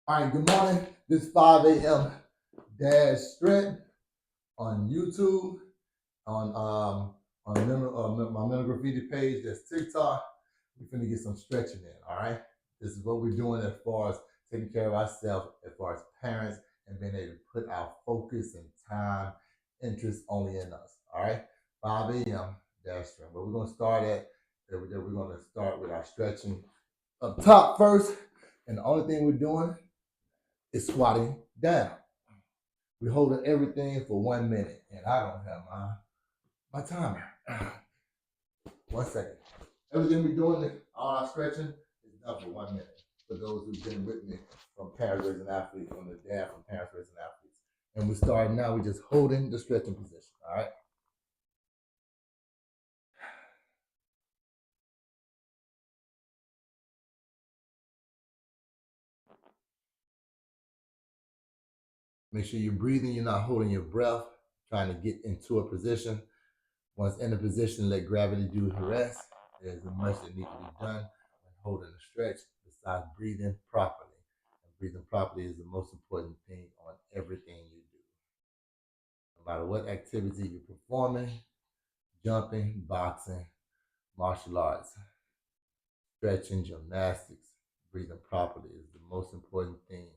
All right, good morning. This is 5 a.m. Dash Strength on YouTube, on my mental graffiti page. That's TikTok. We're finna get some stretching in. All right. This is what we're doing as far as taking care of ourselves, as far as parents, and being able to put our focus and time, interest only in us. All right. 5 a.m. Dash Strength. But we're gonna start with our stretching up top first, and the only thing we're doing is squatting down. We're holding everything for 1 minute, and I don't have my timer. 1 second. Everything we're doing, all our stretching, is done for 1 minute. For those who've been with me from Parents Raising Athletes, on the dad from Parents Raising Athletes. And we're starting now, we're just holding the stretching position, all right? Make sure you're breathing, you're not holding your breath, trying to get into a position. Once in a position, let gravity do the rest. There's much that needs to be done when holding a stretch besides breathing properly. And breathing properly is the most important thing on everything you do. No matter what activity you're performing, jumping, boxing, martial arts, stretching, gymnastics, breathing properly is the most important thing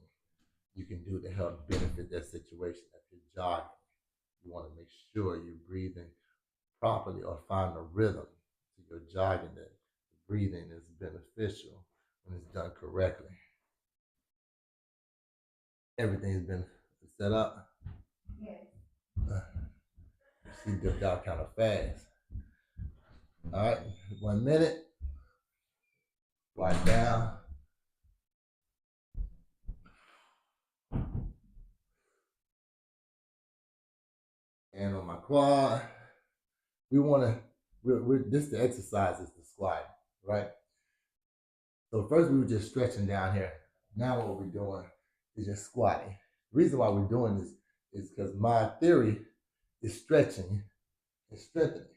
you can do to help benefit that situation. If you're jogging, you want to make sure you're breathing properly or find a rhythm to your jogging that the breathing is beneficial when it's done correctly. Everything's been set up. Yes. She dipped out kind of fast. All right, 1 minute. Quiet down. And on my quad, we want to, this the exercise is the squat, right? So first we were just stretching down here. Now what we're doing is just squatting. The reason why we're doing this is because my theory is stretching and strengthening.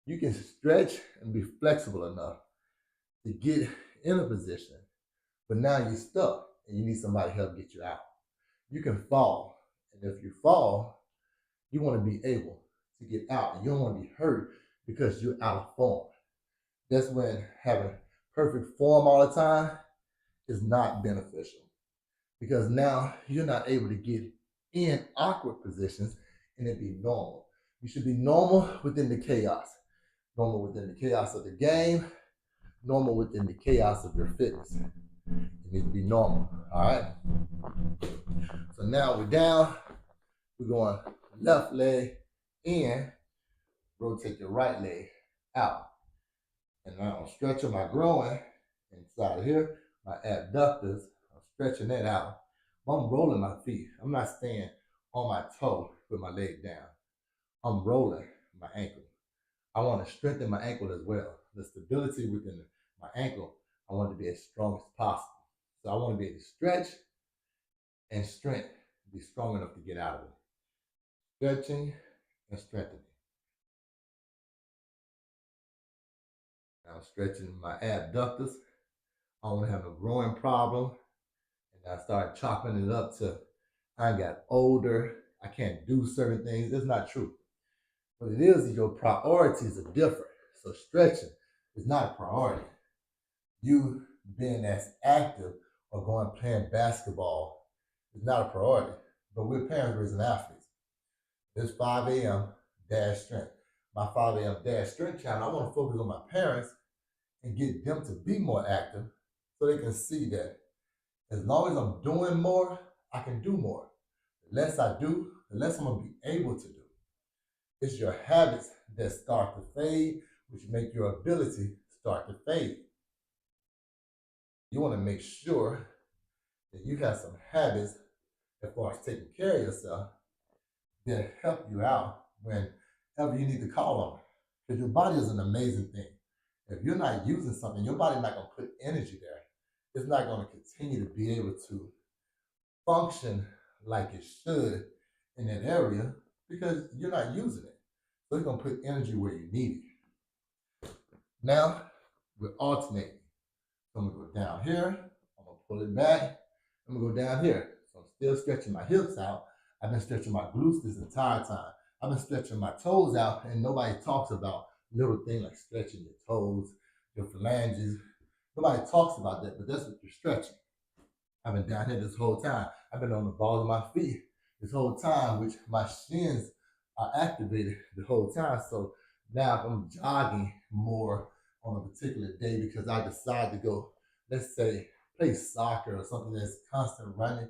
You can stretch and be flexible enough to get in a position, but now you're stuck and you need somebody to help get you out. You can fall, and if you fall, you want to be able to get out, and you don't want to be hurt because you're out of form. That's when having perfect form all the time is not beneficial, because now you're not able to get in awkward positions and it be normal. You should be normal within the chaos. Normal within the chaos of the game, normal within the chaos of your fitness. You need to be normal, all right? So now we're down, we're going left leg in, rotate your right leg out. And now I'm stretching my groin inside here, my abductors, I'm stretching that out. I'm rolling my feet. I'm not staying on my toe with my leg down. I'm rolling my ankle. I want to strengthen my ankle as well. The stability within my ankle, I want it to be as strong as possible. So I want to be able to stretch and strength, be strong enough to get out of it. Stretching and strengthening. Now I'm stretching my abductors. I don't want to have a growing problem. And I start chopping it up to I got older, I can't do certain things. It's not true. What it is your priorities are different. So stretching is not a priority. You being as active or going playing basketball is not a priority. But we're Parents Raising Athletes. This 5 a.m. Dash Strength. My 5 a.m. Dash Strength channel, I want to focus on my parents and get them to be more active so they can see that as long as I'm doing more, I can do more. The less I do, the less I'm going to be able to do. It's your habits that start to fade, which make your ability start to fade. You want to make sure that you have some habits as far as taking care of yourself that help you out whenever you need to call on it. Because your body is an amazing thing. If you're not using something, your body's not going to put energy there. It's not going to continue to be able to function like it should in that area because you're not using it. So it's going to put energy where you need it. Now, we're alternating. So I'm going to go down here. I'm going to pull it back. I'm gonna go down here. So I'm still stretching my hips out. I've been stretching my glutes this entire time. I've been stretching my toes out, and nobody talks about little things like stretching your toes, your phalanges. Nobody talks about that, but that's what you're stretching. I've been down here this whole time. I've been on the balls of my feet this whole time, which my shins are activated the whole time. So now I'm jogging more on a particular day because I decide to go, let's say, play soccer or something that's constant running,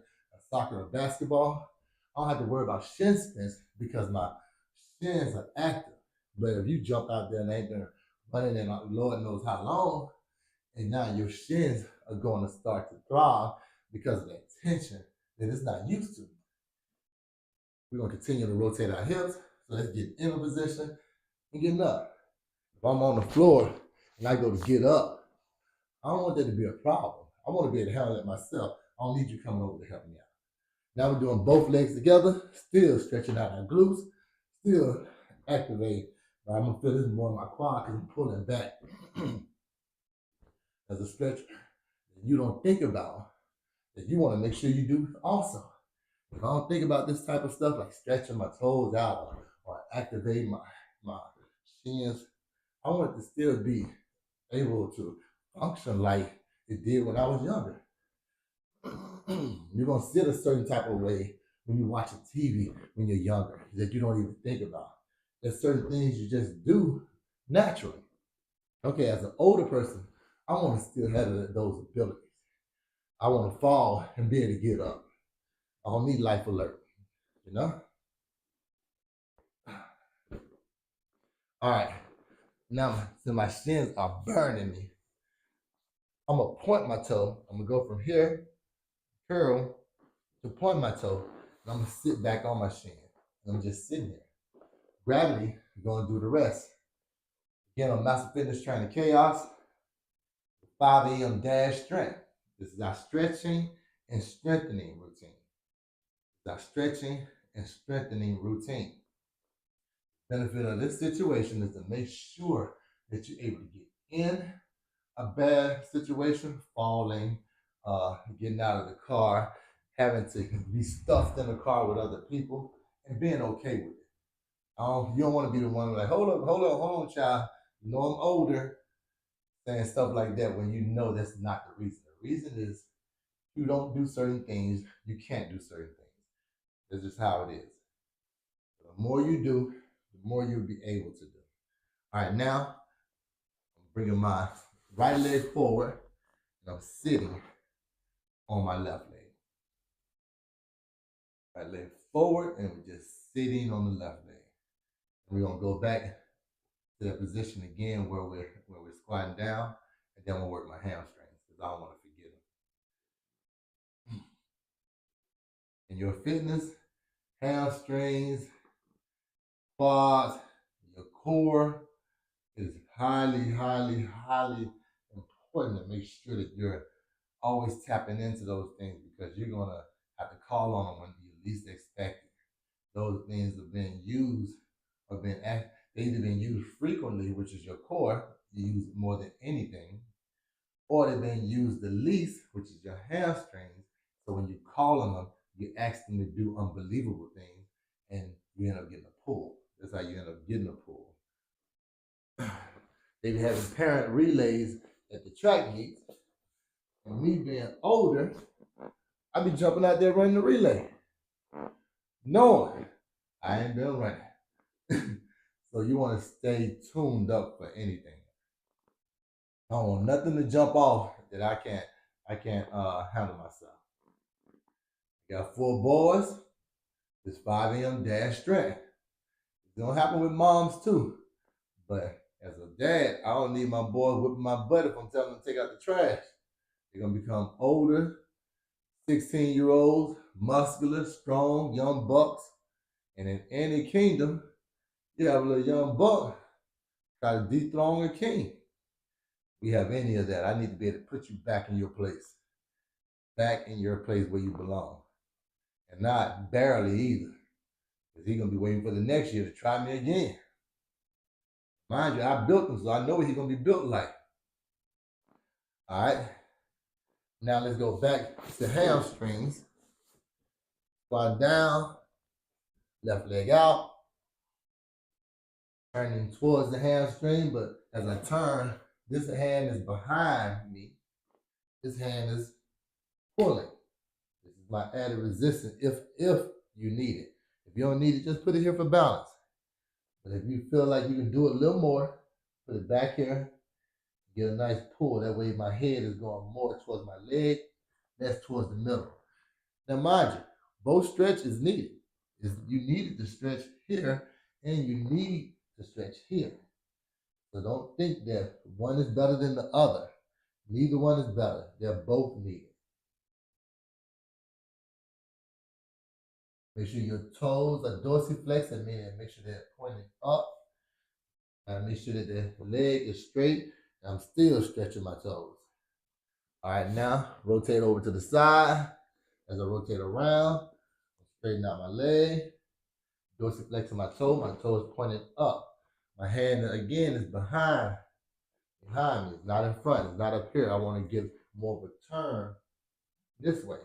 soccer or basketball. I don't have to worry about shin splints because my shins are active. But if you jump out there and ain't been running in Lord knows how long, and now your shins are going to start to throb because of that tension that it's not used to. We're going to continue to rotate our hips. So let's get in a position and getting up. If I'm on the floor and I go to get up, I don't want that to be a problem. I want to be able to handle it myself. I don't need you coming over to help me out. Now we're doing both legs together, still stretching out our glutes, still activate. I'm going to feel this more in my quad because I'm pulling back. As a stretch you don't think about that you want to make sure you do also. If I don't think about this type of stuff like stretching my toes out or activating my shins, I want it to still be able to function like it did when I was younger. You're going to sit a certain type of way when you're watching TV when you're younger that you don't even think about. There's certain things you just do naturally. Okay, as an older person, I want to still have those abilities. I want to fall and be able to get up. I don't need life alert, you know? All right, now since my shins are burning me, I'm gonna point my toe. I'm gonna go from here, curl, to point my toe, and I'm gonna sit back on my shin. And I'm just sitting here. Gravity is gonna do the rest. Again, on Master Fitness Training Chaos, 5 a.m. dash strength. This is our stretching and strengthening routine. It's our stretching and strengthening routine. Benefit of this situation is to make sure that you're able to get in a bad situation, falling, getting out of the car, having to be stuffed in the car with other people, and being okay with it. You don't want to be the one like, hold on, child. You know I'm older, saying stuff like that when you know that's not the reason. The reason is you don't do certain things, you can't do certain things. That's just how it is. The more you do, the more you'll be able to do. All right, now I'm bringing my right leg forward and I'm sitting on my left leg. Right leg forward and we're just sitting on the left leg. And we're gonna go back to that position again where we're squatting down, and then we'll work my hamstrings because I don't want to forget them. In your fitness, hamstrings, quads, your core is highly, highly, highly important to make sure that you're always tapping into those things because you're gonna have to call on them when you least expect it. Those things are being used or they've either been used frequently, which is your core, you use it more than anything, or they've been used the least, which is your hamstrings. So when you call on them, you ask them to do unbelievable things and you end up getting a pull. That's how you end up getting a pull. They be having parent relays at the track meets. And me being older, I be jumping out there running the relay, knowing I ain't been running. So you want to stay tuned up for anything. I don't want nothing to jump off that I can't handle myself. Got 4 boys. It's 5 a.m. dash strength. It's gonna happen with moms too. But as a dad, I don't need my boys whipping my butt if I'm telling them to take out the trash. They're gonna become older, 16-year-olds, muscular, strong, young bucks. And in any kingdom, you have a little young buck try to dethrone a king. We have any of that. I need to be able to put you back in your place. Back in your place where you belong. And not barely either. Because he's going to be waiting for the next year to try me again. Mind you, I built him, so I know what he's going to be built like. All right? Now let's go back to hamstrings. Squat down, left leg out, turning towards the hamstring, but as I turn, this hand is behind me. This hand is pulling. This is my added resistance if you need it. If you don't need it, just put it here for balance. But if you feel like you can do it a little more, put it back here, get a nice pull. That way my head is going more towards my leg, less towards the middle. Now mind you, both stretch is needed. You need to stretch here and you need to stretch here. So don't think that one is better than the other. Neither one is better. They're both needed. Make sure your toes are dorsiflexed, meaning make sure they're pointing up. And make sure that the leg is straight. And I'm still stretching my toes. All right, now rotate over to the side. As I rotate around, straighten out my leg. Dorsiflexing my toe is pointing up. My hand again is behind me. It's not in front, it's not up here. I want to get more of a turn this way.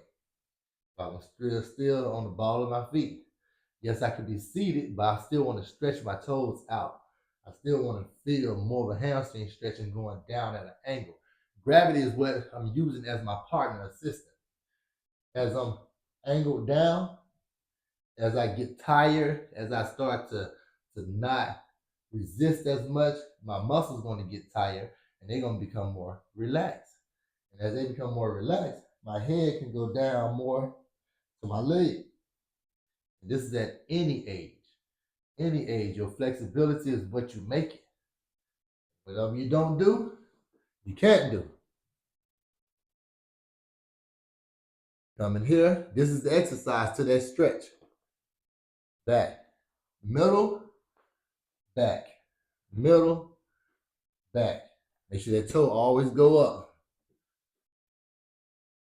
I'm still on the ball of my feet. Yes, I could be seated, but I still want to stretch my toes out. I still want to feel more of a hamstring stretching going down at an angle. Gravity is what I'm using as my partner assistant. As I'm angled down, as I get tired, as I start to not resist as much, my muscles going to get tired and they're going to become more relaxed. And as they become more relaxed, my head can go down more to my leg. And this is at any age. Any age, your flexibility is what you make it. Whatever you don't do, you can't do. Coming here, this is the exercise to that stretch. Back, middle, back, middle, back. Make sure that toe always go up.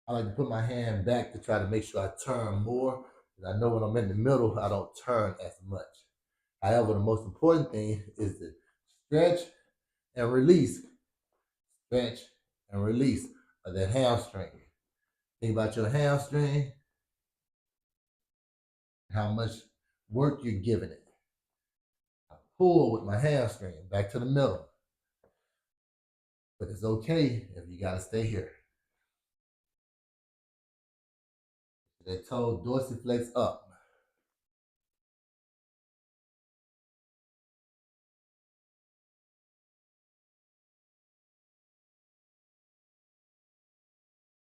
I like to put my hand back to try to make sure I turn more. Because I know when I'm in the middle, I don't turn as much. However, the most important thing is to stretch and release. Stretch and release of that hamstring. Think about your hamstring, how much work you're giving it. I pull with my hamstring back to the middle. But it's okay if you gotta stay here. That toe dorsiflex up.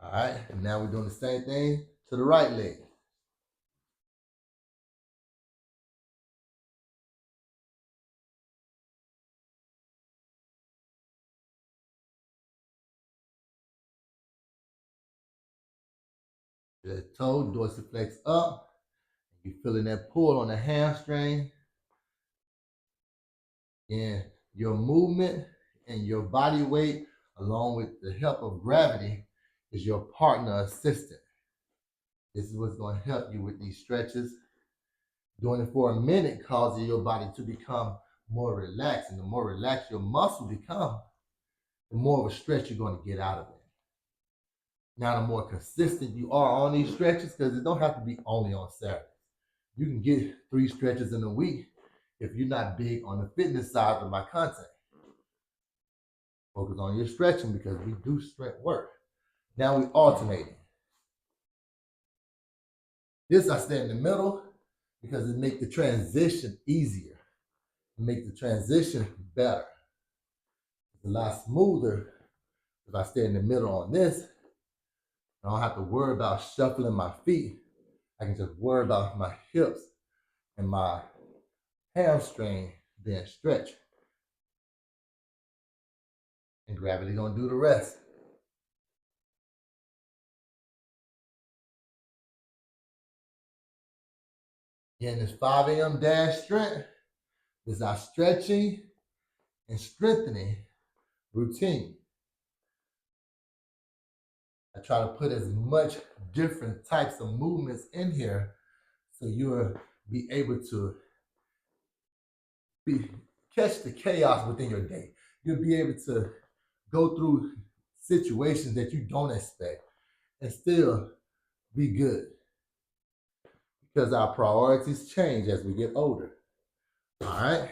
All right, and now we're doing the same thing to the right leg. The toe dorsiflex up. You're feeling that pull on the hamstring. And your movement and your body weight, along with the help of gravity, is your partner assistant. This is what's going to help you with these stretches. Doing it for a minute causes your body to become more relaxed. And the more relaxed your muscle become, the more of a stretch you're going to get out of it. Now, the more consistent you are on these stretches, because it don't have to be only on Saturdays. You can get 3 stretches in a week if you're not big on the fitness side of my content. Focus on your stretching because we do strength work. Now we alternating. This I stay in the middle because it makes the transition easier. It makes the transition better. It's a lot smoother if I stay in the middle on this. I don't have to worry about shuffling my feet. I can just worry about my hips and my hamstring being stretched. And gravity gonna do the rest. Again, this 5 a.m. dash strength is our stretching and strengthening routine. I try to put as much different types of movements in here so you'll be able to catch the chaos within your day. You'll be able to go through situations that you don't expect. and still be good, because our priorities change as we get older. All right.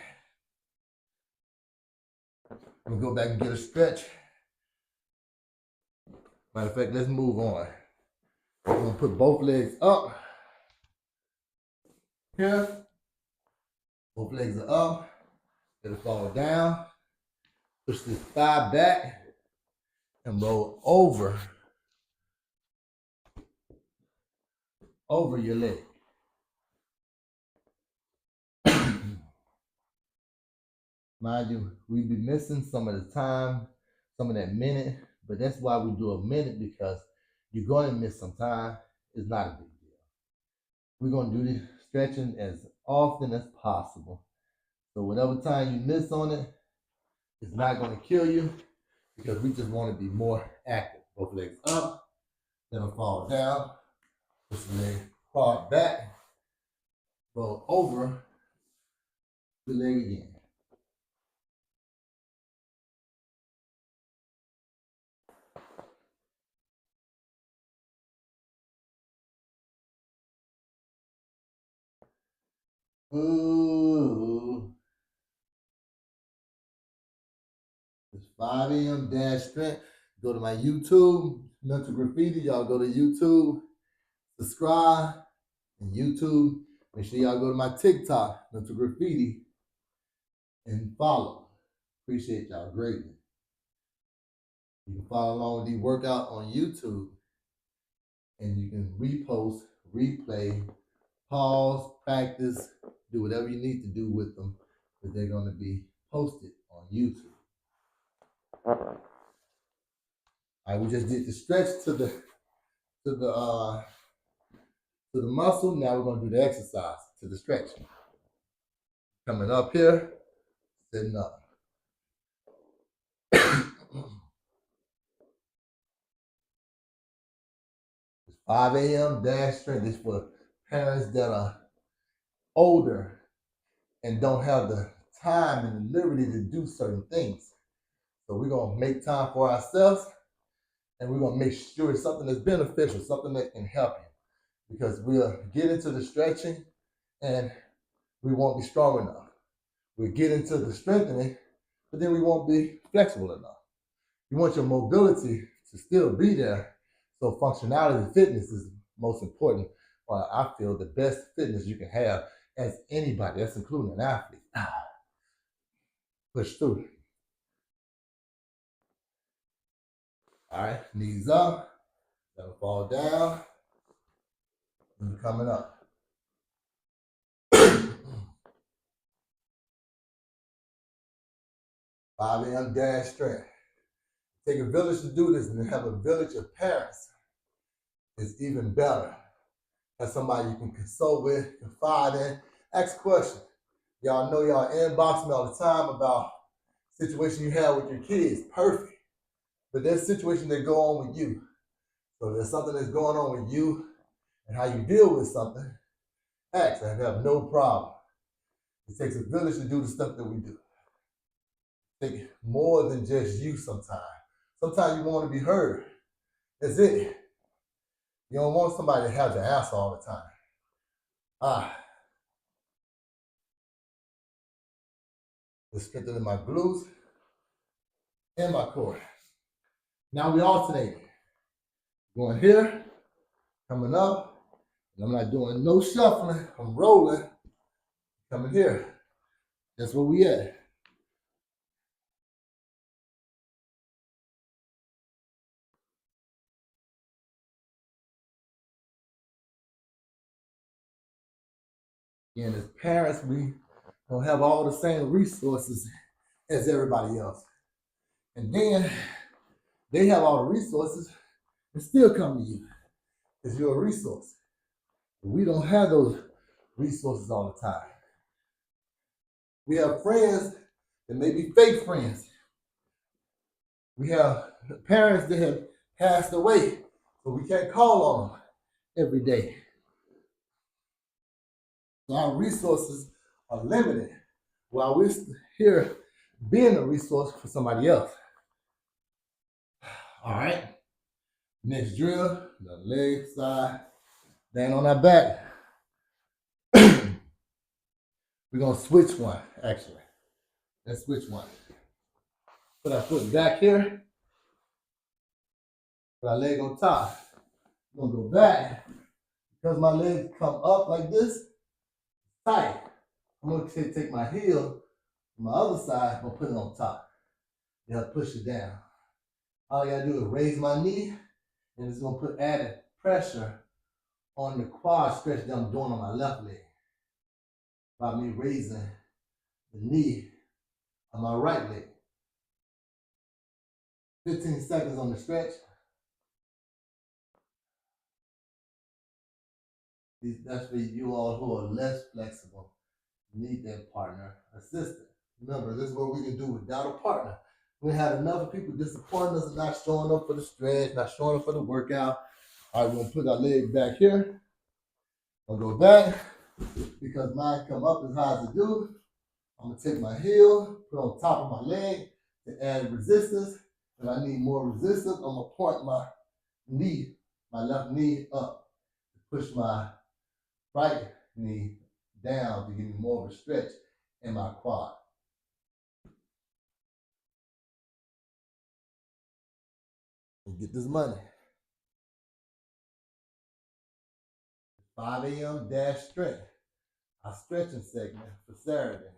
I'm gonna go back and get a stretch. Matter of fact, let's move on. I'm gonna put both legs up here. Both legs are up. Let it fall down. Push this thigh back and roll over your leg. Mind you, we be missing some of the time, some of that minute, but that's why we do a minute, because you're going to miss some time. It's not a big deal. We're going to do this stretching as often as possible. So whatever time you miss on it, it's not going to kill you, because we just want to be more active. Both legs up, let them fall down, push the leg hard back, roll over the leg again. Ooh. It's 5 a.m. dash strength. Go to my YouTube, Mental Graffiti. Y'all go to YouTube, subscribe, and YouTube. Make sure y'all go to my TikTok, Mental Graffiti, and follow. Appreciate y'all greatly. You can follow along with the workout on YouTube, and you can repost, replay, pause, practice, do whatever you need to do with them, because they're going to be posted on YouTube. All right, we just did the stretch to the muscle. Now we're going to do the exercise to the stretch. Coming up here, sitting up. 5 a.m. dash strength is for parents that are older and don't have the time and the liberty to do certain things. So we're going to make time for ourselves, and we're going to make sure it's something that's beneficial, something that can help you, because we'll get into the stretching and we won't be strong enough. We'll get into the strengthening, but then we won't be flexible enough. You want your mobility to still be there. So functionality, fitness is most important. Well, I feel the best fitness you can have as anybody, that's including an athlete. Push through. All right, knees up, let them fall down, and coming up. 5 a.m. dash strength. Take a village to do this, and then have a village of parents is even better. Have somebody you can consult with, confide in, ask questions. Y'all know y'all inbox me all the time about situation you have with your kids. Perfect. But there's situations that go on with you. So there's something that's going on with you and how you deal with something. Ask. I have no problem. It takes a village to do the stuff that we do. It takes more than just you sometimes. Sometimes you want to be heard. That's it. You don't want somebody to have the answer all the time. It's strengthening my glutes and my core. Now we alternate. Going here, coming up, and I'm not doing no shuffling. I'm rolling, coming here. That's where we at. And as parents, we don't have all the same resources as everybody else. And then they have all the resources and still come to you because you're a resource. We don't have those resources all the time. We have friends that may be fake friends. We have parents that have passed away, so we can't call on them every day. So our resources are limited while we're here being a resource for somebody else. All right. Next drill, the leg side, stand on our back. We're gonna switch one, actually. Let's switch one. Put our foot back here, put our leg on top. I'm gonna go back. Because my legs come up like this, tight. I'm gonna take my heel on my other side, I'm gonna put it on top. You have to push it down. All I gotta do is raise my knee, and it's gonna put added pressure on the quad stretch that I'm doing on my left leg by me raising the knee on my right leg. 15 seconds on the stretch. That's for you all who are less flexible. You need that partner assistant. Remember, this is what we can do without a partner. We had enough people disappointing us and not showing up for the stretch, not showing up for the workout. All right, we're gonna put our leg back here. I'll go back because mine come up as high as it do. I'm gonna take my heel, put on top of my leg to add resistance. If I need more resistance, I'm gonna point my knee, my left knee up to push my right knee down to give me more of a stretch in my quad. Let's get this money. 5 a.m. dash strength. Our stretching segment for Saturday.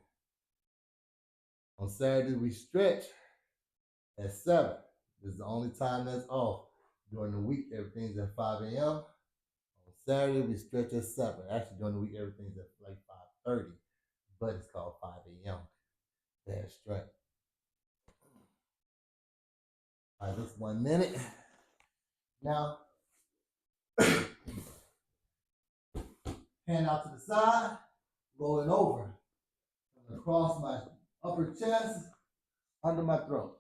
On Saturday, we stretch at 7. This is the only time that's off. During the week, everything's at 5 a.m. On Saturday, we stretch at 7. Actually, during the week, everything's at like 5:30, but it's called 5 a.m. dash strength. All right, just 1 minute. Now, hand out to the side, rolling over. Across my upper chest, under my throat.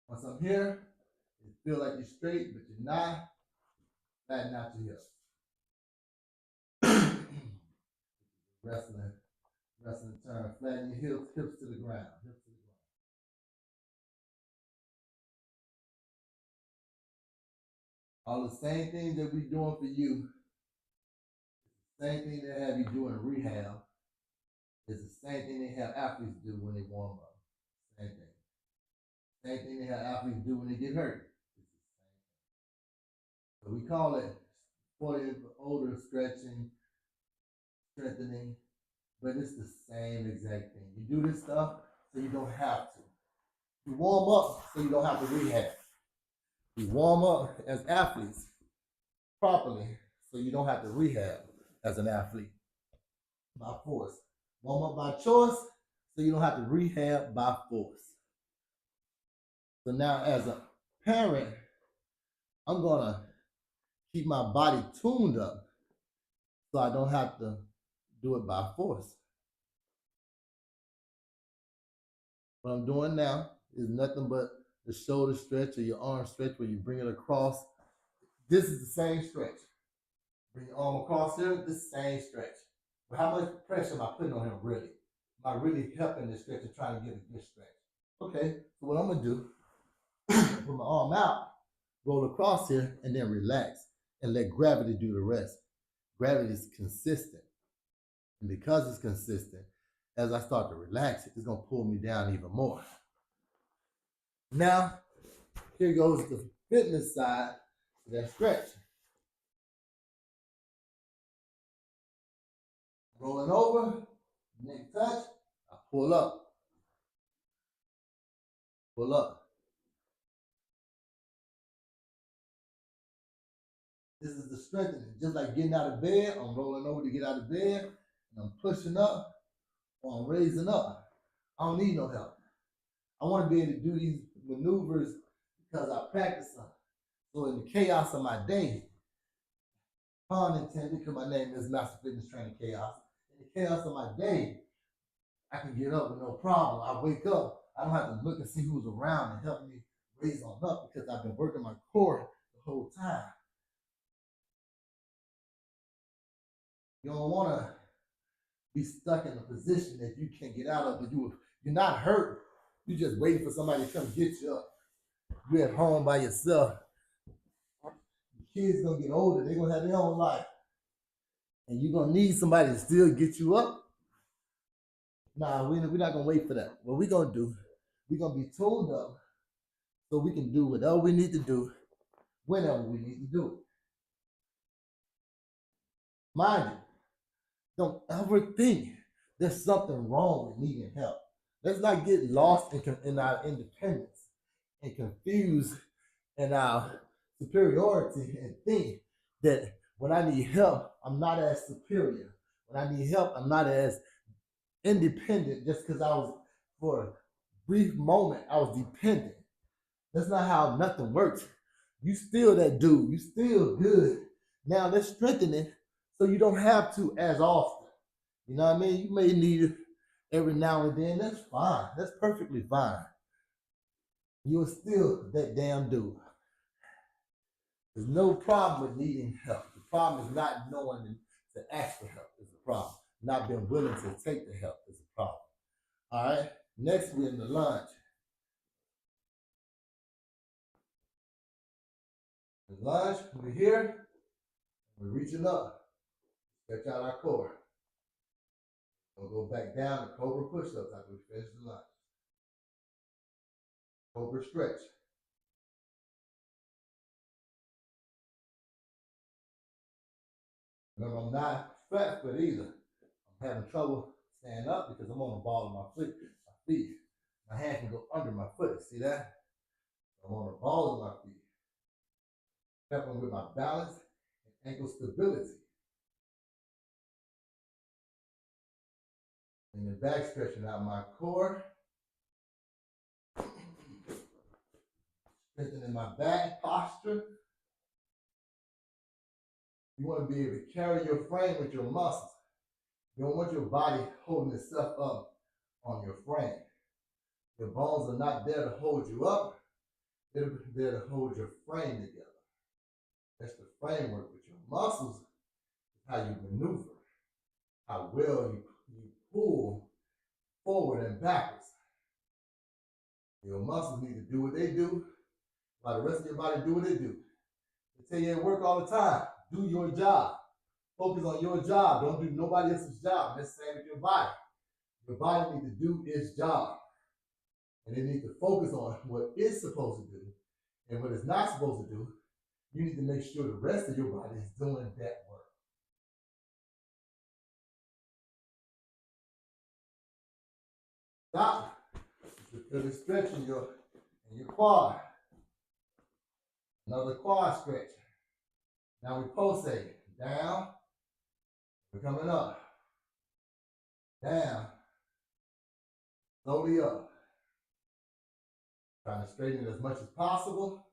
Once I'm here, you feel like you're straight, but you're not. Flatten out your hips. Wrestling turn. Flatten your hips to the ground. All the same things that we're doing for you, same thing they have you do in rehab, is the same thing they have athletes do when they warm up. Same thing. Same thing they have athletes do when they get hurt. So we call it 40 and older stretching, strengthening, but it's the same exact thing. You do this stuff so you don't have to. You warm up so you don't have to rehab. You warm up as athletes properly so you don't have to rehab as an athlete by force. Warm up by choice so you don't have to rehab by force. So now as a parent, I'm gonna keep my body tuned up so I don't have to do it by force. What I'm doing now is nothing but the shoulder stretch or your arm stretch where you bring it across. This is the same stretch. Bring your arm across here, this same stretch. But how much pressure am I putting on him really? Am I really helping this stretch and trying to get a good stretch? Okay, so what I'm gonna do, put my arm out, roll across here, and then relax and let gravity do the rest. Gravity is consistent. And because it's consistent, as I start to relax, it's gonna pull me down even more. Now, here goes the fitness side of that stretch. Rolling over, neck touch, I pull up. Pull up. This is the strengthening. Just like getting out of bed, I'm rolling over to get out of bed, and I'm pushing up, or I'm raising up. I don't need no help. I want to be able to do these maneuvers because I practice them. So in the chaos of my day, pun intended, because my name is Master Fitness Training Chaos. In the chaos of my day, I can get up with no problem. I wake up, I don't have to look and see who's around and help me raise on up because I've been working my core the whole time. You don't want to be stuck in a position that you can't get out of. You're not hurt. You're just waiting for somebody to come get you up. you're at home by yourself. Kids gonna get older, they're gonna have their own life. And you're gonna need somebody to still get you up. Nah, we're not gonna wait for that. What we're gonna do, we're gonna be tuned up so we can do whatever we need to do whenever we need to do it. Mind you, don't ever think there's something wrong with needing help. Let's not get lost in our independence and confused in our superiority and think that when I need help, I'm not as superior. When I need help, I'm not as independent just because I was, for a brief moment, I was dependent. That's not how nothing works. You still that dude. You still good. Now let's strengthen it so you don't have to as often. You know what I mean? You may need it every now and then. That's fine. That's perfectly fine. You're still that damn dude. There's no problem with needing help. The problem is not knowing to ask for help is the problem. Not being willing to take the help is the problem. All right. Next, we're in the lunge. The lunge, we're here. We're reaching up. Stretch out our core. We'll go back down to cobra push-ups after we finish the lunge. Cobra stretch. Remember, I'm not fat foot either. I'm having trouble standing up because I'm on the ball of my feet. My hand can go under my foot. See that? I'm on the balls of my feet. Helping with my balance and ankle stability. And then back stretching out my core. Strengthening my back posture. You want to be able to carry your frame with your muscles. You don't want your body holding itself up on your frame. Your bones are not there to hold you up. They're there to hold your frame together. That's the framework. With your muscles, is how you maneuver, how well you pull forward and backwards. Your muscles need to do what they do, while the rest of your body do what they do. They tell you at work all the time, do your job. Focus on your job. Don't do nobody else's job. That's the same with your body. Your body needs to do its job. And it needs to focus on what it's supposed to do and what it's not supposed to do. You need to make sure the rest of your body is doing that work. Stop. You feel the stretch in your quad. Another quad stretch. Now we pulsate. Down. We're coming up. Down. Slowly up. Trying to straighten it as much as possible.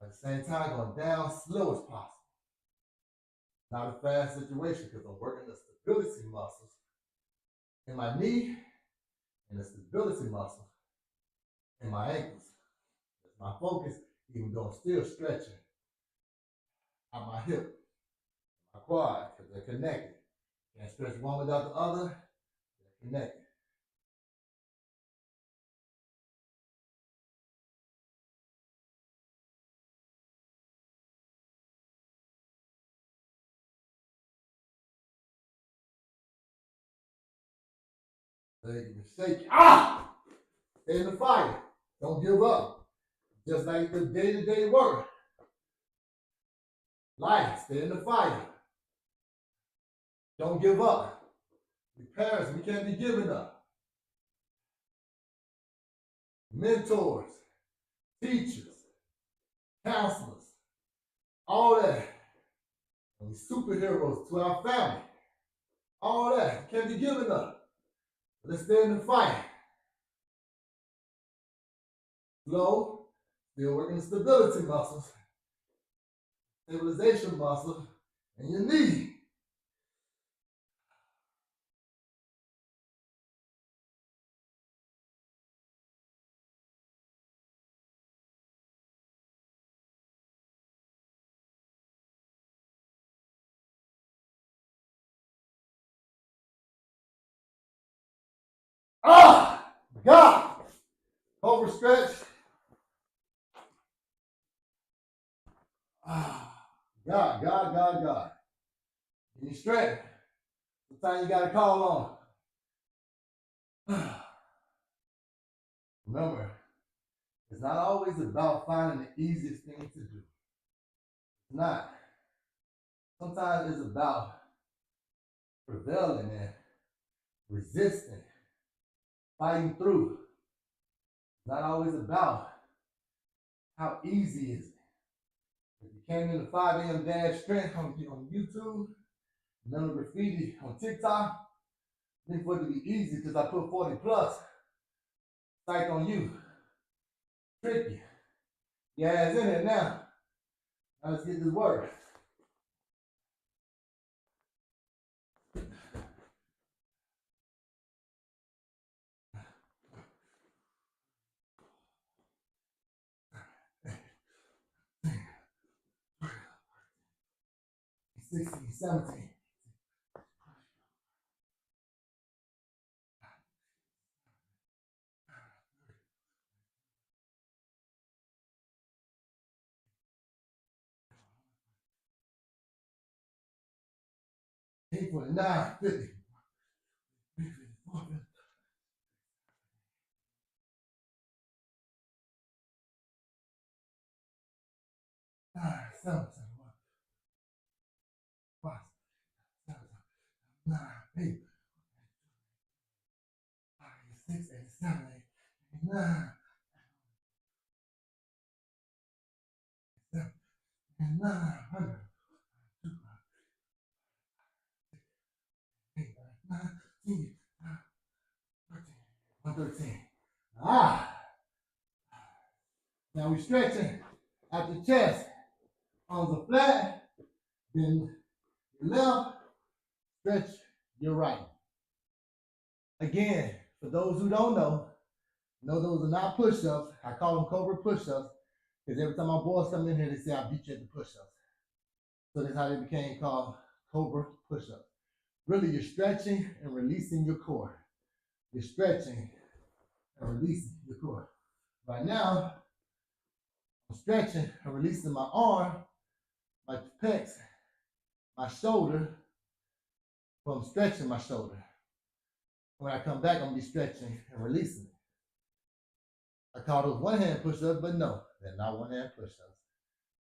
At the same time, going down slow as possible. Not a fast situation because I'm working the stability muscles in my knee and the stability muscles in my ankles. That's my focus, even though I'm still stretching out my hip, my quad, because they're connected. Can't stretch one without the other. They're connected. They shake. Ah! Stay in the fire. Don't give up. Just like the day-to-day work. Life, stay in the fire. Don't give up. We parents, we can't be giving up. Mentors, teachers, counselors, all that. And we superheroes to our family. All that. Can't be giving up. Let's stay in the fight. Slow, still working the stability muscles, stabilization muscle, and your knee. Ah! God! Overstretch. God. Give me strength. Sometimes you gotta call on. Remember, it's not always about finding the easiest thing to do. It's not. Sometimes it's about prevailing and resisting, fighting through. It's not always about how easy is it. If you came in the 5 a.m. dash strength on YouTube, mental graffiti on TikTok, think for it to be easy because I put 40 plus. Psych on you. Trick you. Your ass in it now. Now let's get this work. Sixteen, 17. Eight, 49, 50. 7, 5, 7, 9, 8, 5, 6, 8, 7, 8, 9, 7, 9, 100, 2, 8, 9, 10, 13, 113. Now we're stretching out the chest. Arms are flat. Then your left, stretch your right. Again, for those who don't know those are not push-ups. I call them cobra push-ups because every time my boys come in here, they say I beat you at the push-ups. So that's how they became called cobra push-ups. Really, you're stretching and releasing your core. You're stretching and releasing your core. Right now, I'm stretching and releasing my arm, my pecs, my shoulder. Well, I'm stretching my shoulder. When I come back, I'm gonna be stretching and releasing it. I call those one-hand push-ups, but no, they're not one-hand push-ups.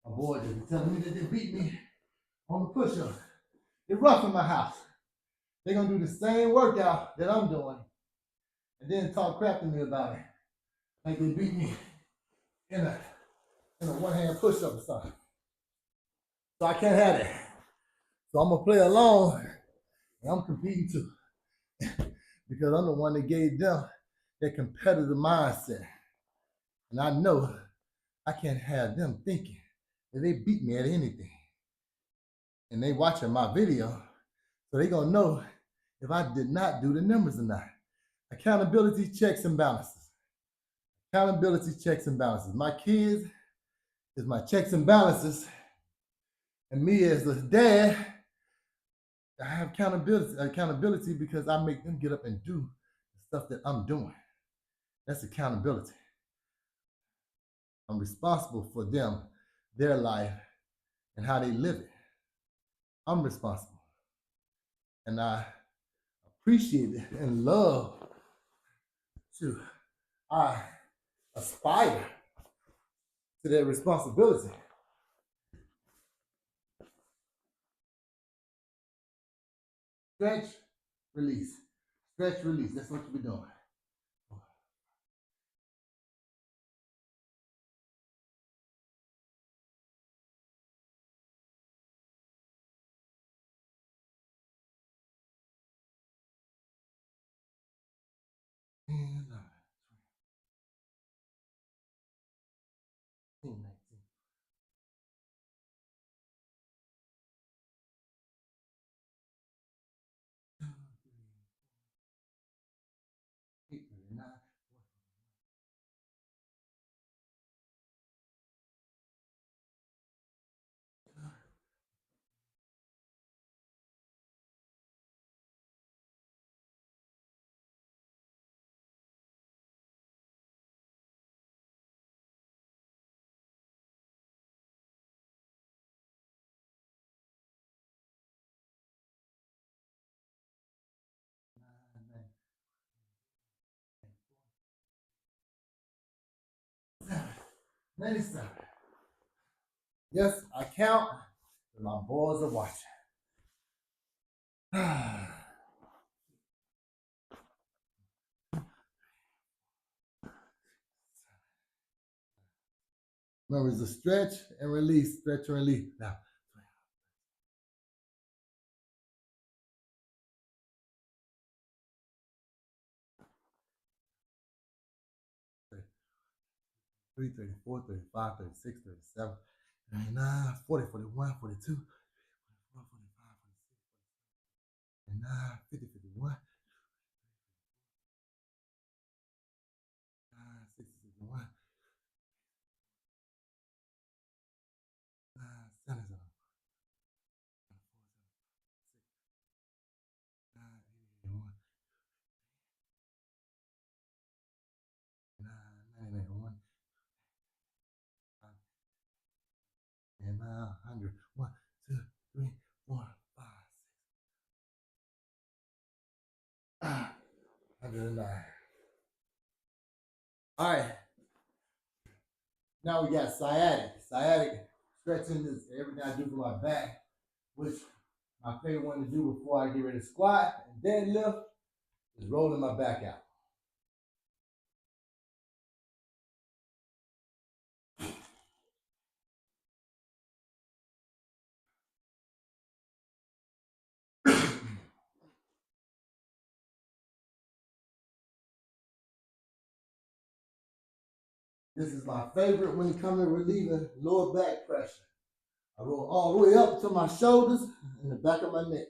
My boys just be telling me that they beat me on the push-ups. They're rough in my house. They're gonna do the same workout that I'm doing, and then talk crap to me about it, like they beat me in a one-hand push-up or something. So I can't have it. So I'm gonna play along, and I'm competing too, because I'm the one that gave them that competitive mindset, and I know I can't have them thinking that they beat me at anything. And they watching my video, so they gonna know if I did not do the numbers or not. Accountability checks and balances. Accountability checks and balances. My kids is my checks and balances, and me as a dad, I have accountability because I make them get up and do the stuff that I'm doing. That's accountability. I'm responsible for them, their life, and how they live it. I'm responsible. And I appreciate it and love to I aspire to that responsibility. Stretch, release. Stretch, release. That's what you'll be doing. And 19, 2, 3, 8, 9. 97. Yes, I count, and my boys are watching. Remember, it's a stretch and release, stretch and release. Now, 33, 34, 35, 36, 37, 39, 40, 41, 42, 44, 45, 46, 49, 50, 51, 60, 61, 70, 81, 91, and 100. 1, 2, 3, 4, 5, 6, 109. All right. Now we got sciatic. Sciatic stretching is everything I do for my back, which my favorite one to do before I get ready to squat and deadlift is rolling my back out. This is my favorite when it comes to relieving lower back pressure. I roll all the way up to my shoulders and the back of my neck.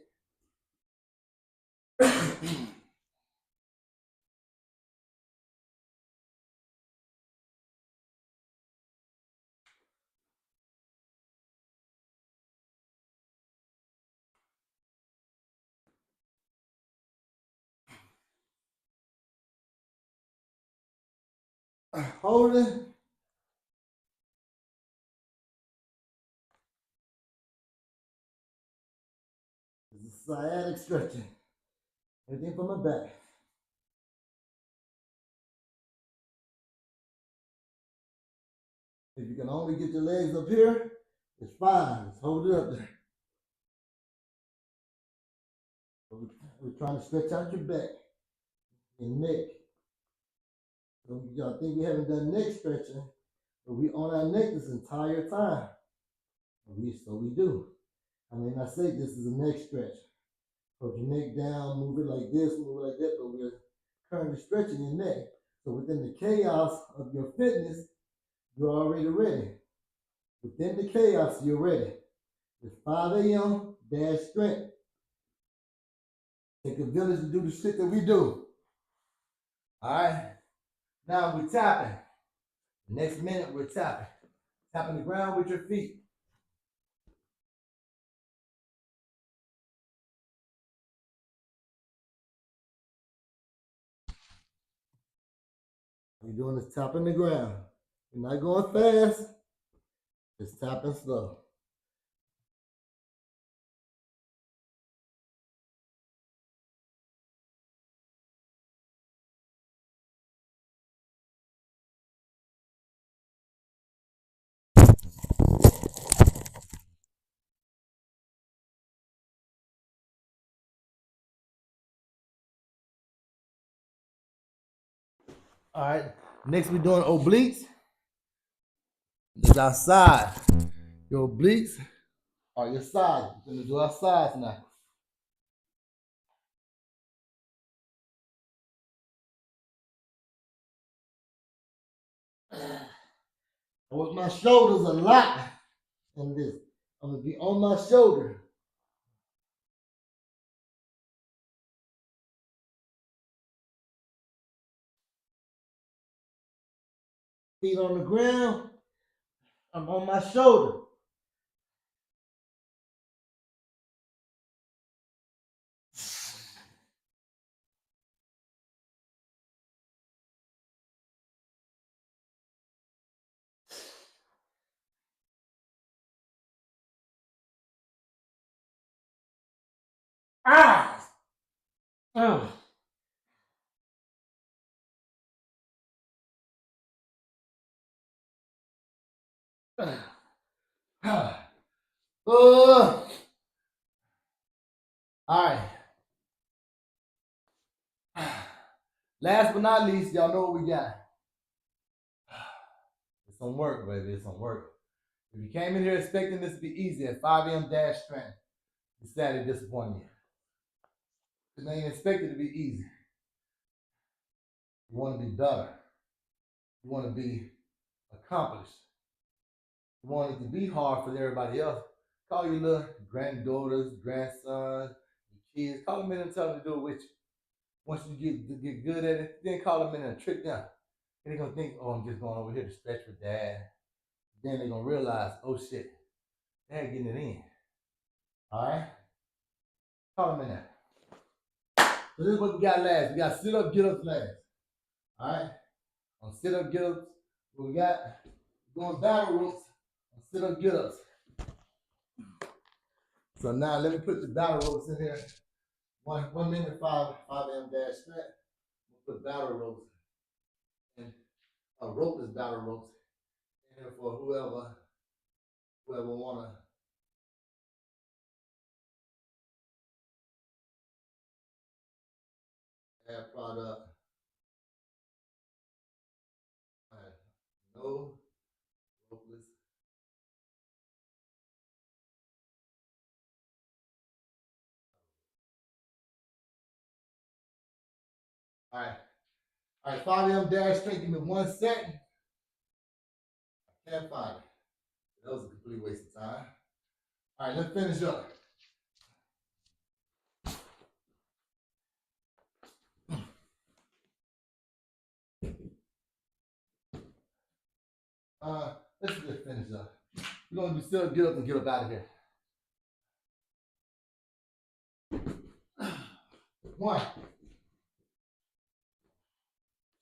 Hold it. This is sciatic stretching. Everything from my back. If you can only get your legs up here, it's fine. Just hold it up there. We're trying to stretch out your back and neck. So y'all think we haven't done neck stretching, but we on our neck this entire time. So we do. I mean, I say this is a neck stretch. Put your neck down, move it like this, move it like that, but we're currently stretching your neck. So within the chaos of your fitness, you're already ready. Within the chaos, you're ready. It's 5 a.m. dash strength. Take a village to do the shit that we do. All right. Now we're tapping. Next minute, we're tapping. Tapping the ground with your feet. You're doing is tapping the ground. You're not going fast. Just tapping slow. All right. Next, we're doing obliques. It's our side. Your obliques are your side. We're going to do our sides now. I work my shoulders a lot in this. I'm going to be on my shoulder. Feet on the ground. I'm on my shoulder. Ah! All right. Last but not least, y'all know what we got. It's some work, baby. It's some work. If you came in here expecting this to be easy at 5M dash strength, you sadly disappointed you. Because they ain't expected to be easy. You want to be better. You want to be accomplished. You want it to be hard for everybody else. Call your little granddaughters, grandsons, your kids. Call them in and tell them to do it with you. Once you get good at it, then call them in and trick them. And they're going to think, oh, I'm just going over here to stretch with dad. Then they're going to realize, oh, shit, dad getting it in. All right? Call them in there. So this is what we got last. We got sit-up, get-ups last. All right? On sit-up, get-ups, what we got? We're going battle ropes on sit-up, get-ups. So now let me put the battle ropes in here. 1 minute, 5M dash strength. We'll put battle ropes and ropeless battle ropes in here for whoever wanna add product. No ropeless. All right, 5M dash strength. Give me 1 second. I can't find it. That was a complete waste of time. All right, let's finish up. Let's just finish up. We're gonna do sit-up, get up, and get up out of here. 1,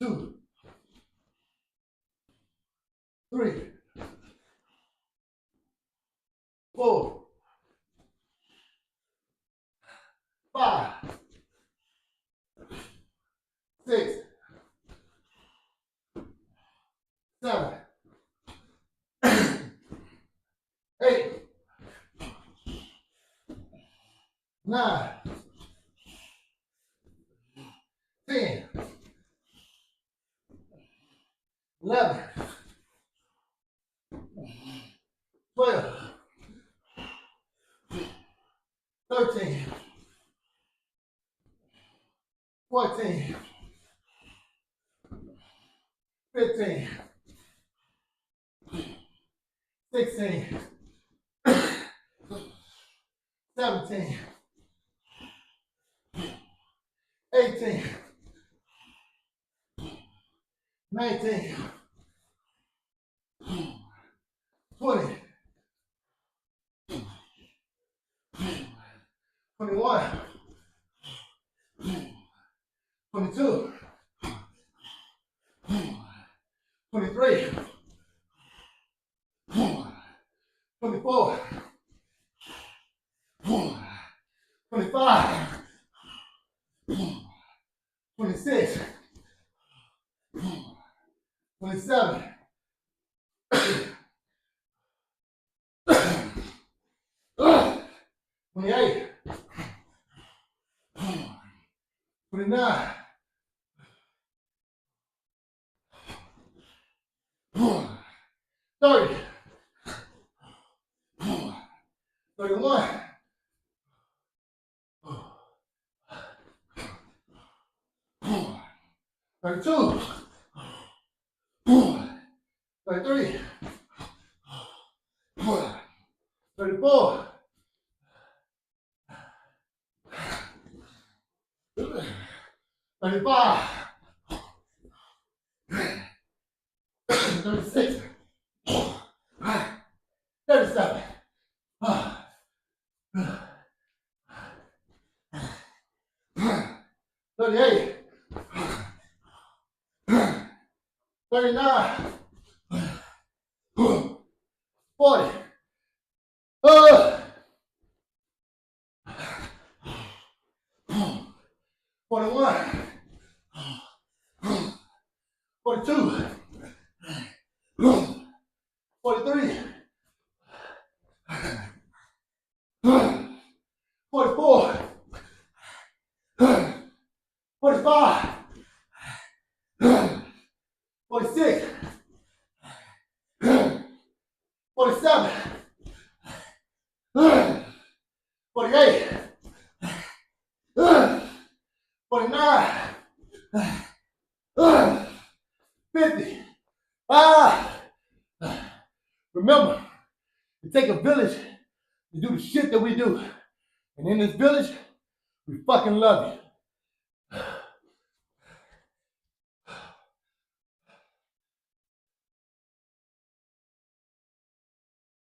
2, 3, 4, 5, 6, 7, 8, 9, 10, 11, 12, 13, 14, 15, 16, 17, 18, 19, 20, 21, 22, 23, 24, 25, 26, 27, 28, 29, 30, 31, 32, 33, 34, 35, 36, 37, 38, 39, 40, 41, 42, 43, 50. Ah. Remember, it takes a village to do the shit that we do. And in this village, we fucking love you.